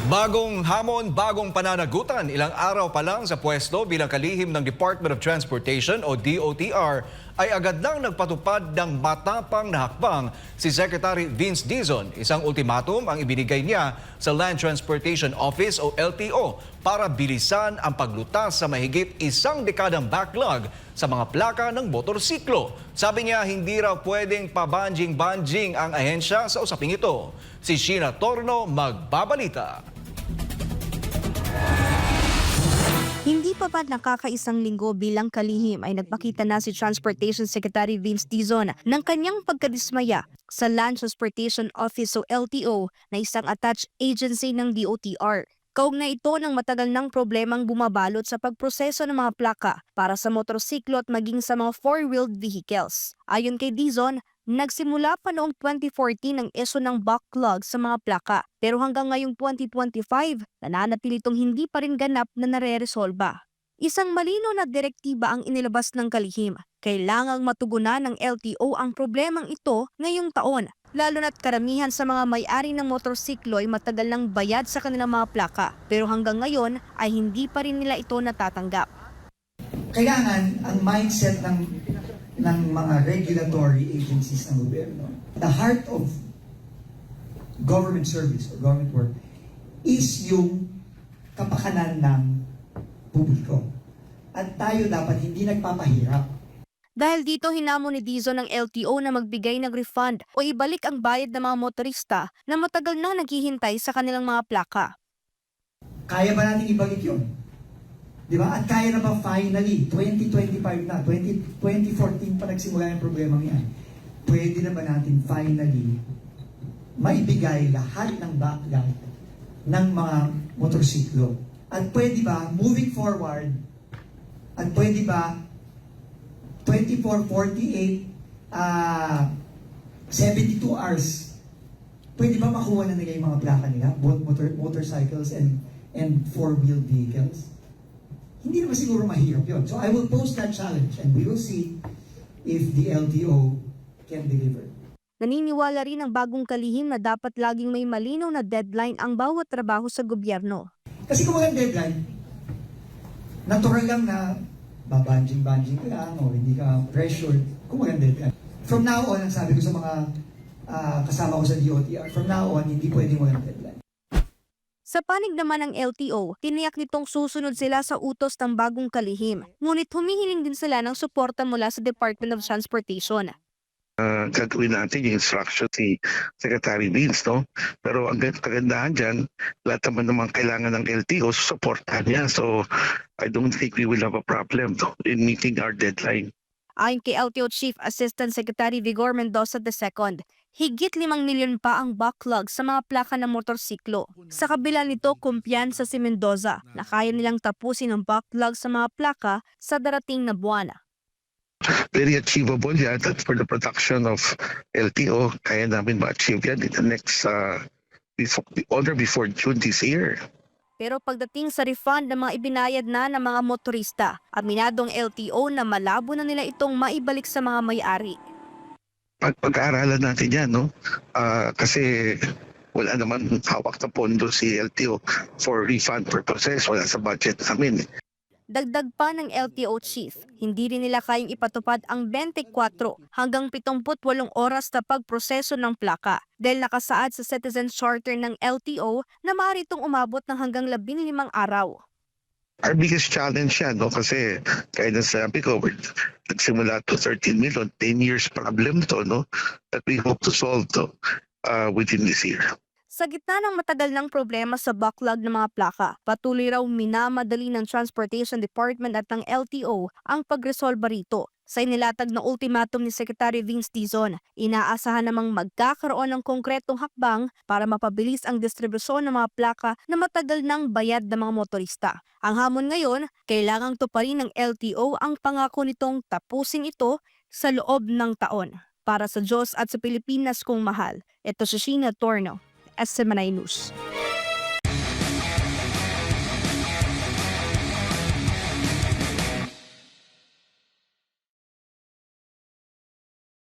Bagong hamon, bagong pananagutan. Ilang araw pa lang sa pwesto bilang kalihim ng Department of Transportation o DOTR ay agad lang nagpatupad ng matapang na hakbang si Secretary Vince Dizon. Isang ultimatum ang ibinigay niya sa Land Transportation Office o LTO para bilisan ang paglutas sa mahigit isang dekadang backlog sa mga plaka ng motorsiklo. Sabi niya hindi raw pwedeng pabanjing-banjing ang ahensya sa usaping ito. Si Sheena Torno magbabalita. Hindi pa nakakaisang linggo bilang kalihim ay nagpakita na si Transportation Secretary Vince Dizon ng kanyang pagkadismaya sa Land Transportation Office o LTO na isang attached agency ng DOTR. Kaugnay ito ng matagal ng problemang bumabalot sa pagproseso ng mga plaka para sa motorsiklo at maging sa mga four-wheeled vehicles. Ayon kay Dizon, nagsimula pa noong 2014 ang issue ng backlog sa mga plaka, pero hanggang ngayong 2025, nananatili itong hindi pa rin ganap na nare-resolba. Isang malino na direktiba ang inilabas ng kalihim. Kailangang matugunan ng LTO ang problemang ito ngayong taon, lalo na't karamihan sa mga may-ari ng motorsiklo ay matagal nang bayad sa kanilang mga plaka, pero hanggang ngayon ay hindi pa rin nila ito natatanggap. Kailangan ang mindset ng mga regulatory agencies ng gobyerno, the heart of government service or government work is yung kapakanan ng publiko. At tayo dapat hindi nagpapahirap. Dahil dito hinamon ni Dizon ng LTO na magbigay ng refund o ibalik ang bayad ng mga motorista na matagal na naghihintay sa kanilang mga plaka. Kaya ba natin ibalik yun? Di ba? At kaya na ba finally, 2025 na, 2014 pa nagsimula yung problema niyan. Pwede na ba natin finally maibigay lahat ng backlog ng mga motorsiklo? At pwede ba, moving forward, at pwede ba 24, 48, 72 hours, pwede ba makuha na nila yung mga plaka nila, both motorcycles and four-wheeled vehicles? Hindi naman siguro mahirap yun. So I will post that challenge and we will see if the LTO can deliver. Naniniwala rin ang bagong kalihim na dapat laging may malinaw na deadline ang bawat trabaho sa gobyerno. Kasi kung walang deadline, natural lang na babanjing-banjing ka lang o hindi ka pressured kung walang deadline. From now on, ang sabi ko sa mga kasama ko sa DOTR, from now on, hindi pwedeng walang deadline. Sa panig naman ng LTO, tiniyak nitong susunod sila sa utos ng bagong kalihim. Ngunit humihiling din sila ng suporta mula sa Department of Transportation. Gagawin natin yung instruction si Secretary Vince, no? Pero ang kagandahan dyan, lahat naman naman kailangan ng LTO, supportahan niya. So, I don't think we will have a problem in meeting our deadline. Ayon kay LTO Chief Assistant Secretary Vigor Mendoza II, higit 5 milyon pa ang backlog sa mga plaka ng motorsiklo. Sa kabila nito, kumpiyansa si Mendoza na kaya nilang tapusin ang backlog sa mga plaka sa darating na buwan. Very achievable yan. That for the production of LTO, kaya namin ma-achieve yan in the next, before June this year. Pero pagdating sa refund ng mga ibinayad na ng mga motorista, aminadong LTO na malabo na nila itong maibalik sa mga may-ari. Pag-aaralan natin yan, no? Kasi wala naman hawak na pondo si LTO for refund purposes. Wala sa budget namin. Dagdag pa ng LTO Chief, hindi rin nila kayang ipatupad ang 24 hanggang 78 oras na pagproseso ng plaka dahil nakasaad sa Citizen Charter ng LTO na maaari itong umabot ng hanggang 15 araw. Our biggest challenge yan, no? Kasi kaya na sabi ko, nagsimula to 13 million, 10 years problem to, no? That we hope to solve to within this year. Sa gitna ng matagal ng problema sa backlog ng mga plaka, patuloy raw minamadali ng Transportation Department at ng LTO ang pagresolba rito. Sa inilatag na ultimatum ni Secretary Vince Dizon, inaasahan namang magkakaroon ng konkretong hakbang para mapabilis ang distribusyon ng mga plaka na matagal nang bayad ng mga motorista. Ang hamon ngayon, kailangang tuparin ng LTO ang pangako nitong tapusin ito sa loob ng taon. Para sa Diyos at sa Pilipinas kong mahal, ito si Sheena Torno, SMNI News.